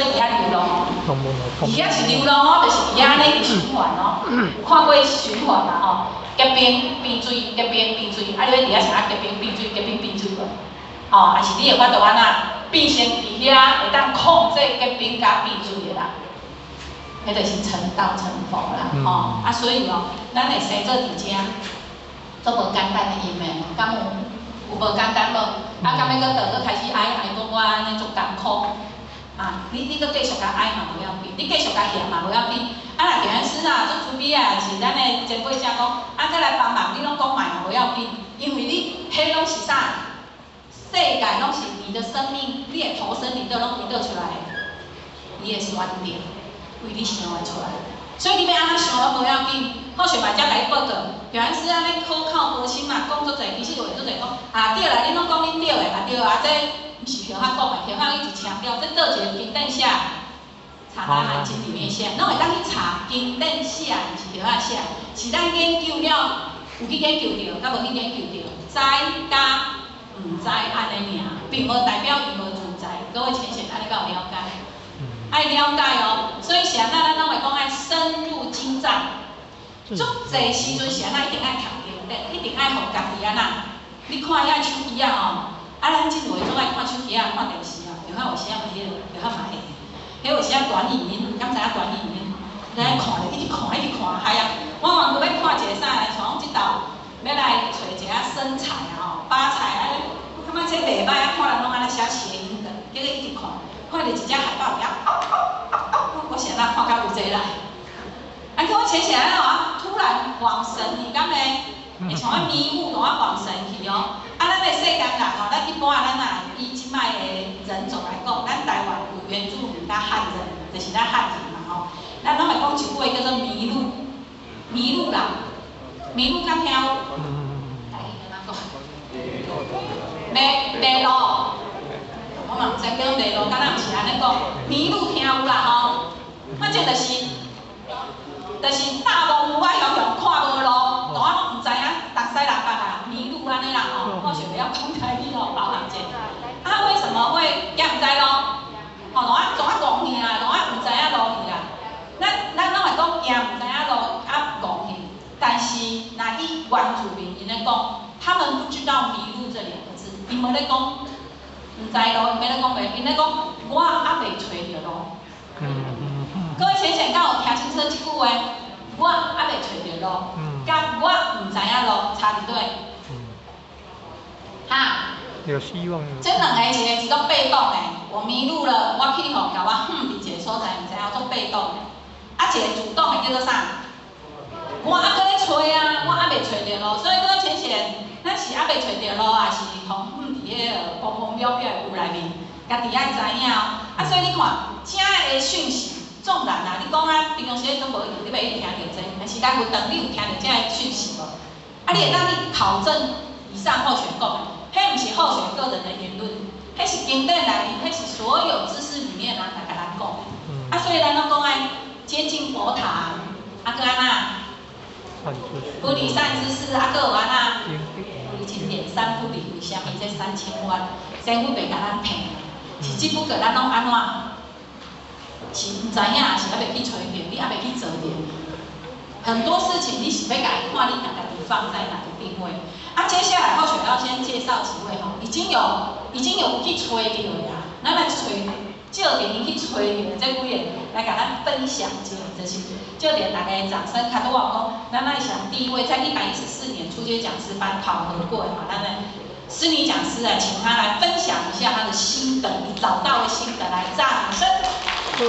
要伫遐流浪，伫遐是流浪哦，就是伫遐咧循环哦。有看过循环嘛吼？结冰变水，结冰变水，啊，你要伫遐啥结冰变水，结冰变水无？哦，还是你会法度安那变成伫遐会当控制结冰甲变水的啦？迄就是成道成佛啦，吼、啊，所以哦，咱会生做伫遮，做无简单的因的，敢有无简单无？啊，敢要搁倒搁开始爱讲我安尼足艰苦，啊，你搁继续甲爱嘛无要紧，你继续甲嫌嘛无要紧，啊，若平安师啊，做慈悲啊，是咱的前辈才讲，啊，再来帮忙，你拢讲卖嘛无要紧，因为你迄拢是啥？世界拢是你的生命，你的投生，你都拢遇到出来的，你的选择。为你想会出来，所以你要安怎想都无要紧。好像嘛，才甲你报告，平安师安尼可靠无心嘛，讲足侪，其实有做侪讲，啊对啦，恁拢讲恁对的，啊对啊，这毋是许汉讲的，许汉一直强调，这倒一个经典写，查他含经里面写，拢会当去查经典写，毋是许汉写，是咱研究了，有去研究着，甲无去研究着，知甲毋知安尼尔，并无代表伊无存在。各位浅显安尼敢有了解？爱了解哦，所以是安那咱拢会讲爱深入经藏，足侪时阵是安那一定爱读经典，一定爱互家己安那。你看遐手机啊吼，啊咱即落总爱看手机啊，看电视啊，有遐有时啊嘛迄个，有遐嘛会，迄有时啊短影音，敢知影短影音？咱看咧，一直看，一直看，嗨啊！我原本要看一个啥来，像即道要来找一下身材啊吼，发财啊，我感觉这袂歹啊，看人拢安尼写谐音的，结果一直看。看到一只海豹，我是安那看到有这来，啊，叫我浅浅安怎啊？突然恍神，你敢会？会像我迷雾，同我恍神去哦。啊，咱的世间人吼，咱一般咱啊，以即摆的人种来讲，咱台湾有原住民甲汉人，就是咱汉人嘛吼。咱拢会讲一句话叫做迷路，迷路啦，迷路敢听有？台语安怎讲？迷路。我嘛毋知叫迷路，敢若毋是安尼讲，迷路听有啦吼。反正就是大模糊啊，向向看无路，大汉拢毋知影东西南北啊，迷路安尼啦吼。我想袂晓讲台语咯，包含者。啊，为什么会也毋知路？吼，大汉戆去啦，大汉毋知影路去啦。咱拢会讲也毋知影路，啊戆去。但是若以原住民因咧讲，他们不知道迷路这两个字，因为咧讲。唔知咯，伊要咧讲袂，因咧讲我还袂找着路。各位浅浅，敢有听清楚即句话？我还袂找着路，甲我唔知影路差伫对？哈？有希望。这两个是做被动的，我迷路了，我去互甲我伫一个所在，唔知影做被动的。啊，一个主动的叫做啥？我还搁咧找啊，我还袂找着路，所以各位浅浅，咱是还袂找着路，还是互伫迄个荒荒渺渺的屋内面，家己爱知影哦。啊，所以你看，正的讯息，纵然啊，你讲啊，平常时都无用，你袂去听到这，但是咱有当你有听到正的讯息无？啊，你会当你考证以上候选讲的，迄毋是候选个人的言论，迄是经典内面，迄是所有知识里面人来甲咱讲的。啊，所以咱拢讲爱接近佛堂，啊，搁安那？不离善知识，啊，搁有安那？不离经典，三不离为虾米？这3000万，政府袂甲咱骗，是只不过咱拢安怎？是毋知影，是还袂去找着，你还袂去做着。很多事情你是要家己看，你家己放在哪个定位？啊，接下来或许要先介绍几位哈，已经有去找着的啦，咱来找。少年去找着这几个来甲咱分享一下，就是少年大家掌声，看到我讲，咱来想第一位在114年初阶讲师班考核过的嘛，咱的施尼讲师来请他来分享一下他的心得，你找到的心得，来掌声。对。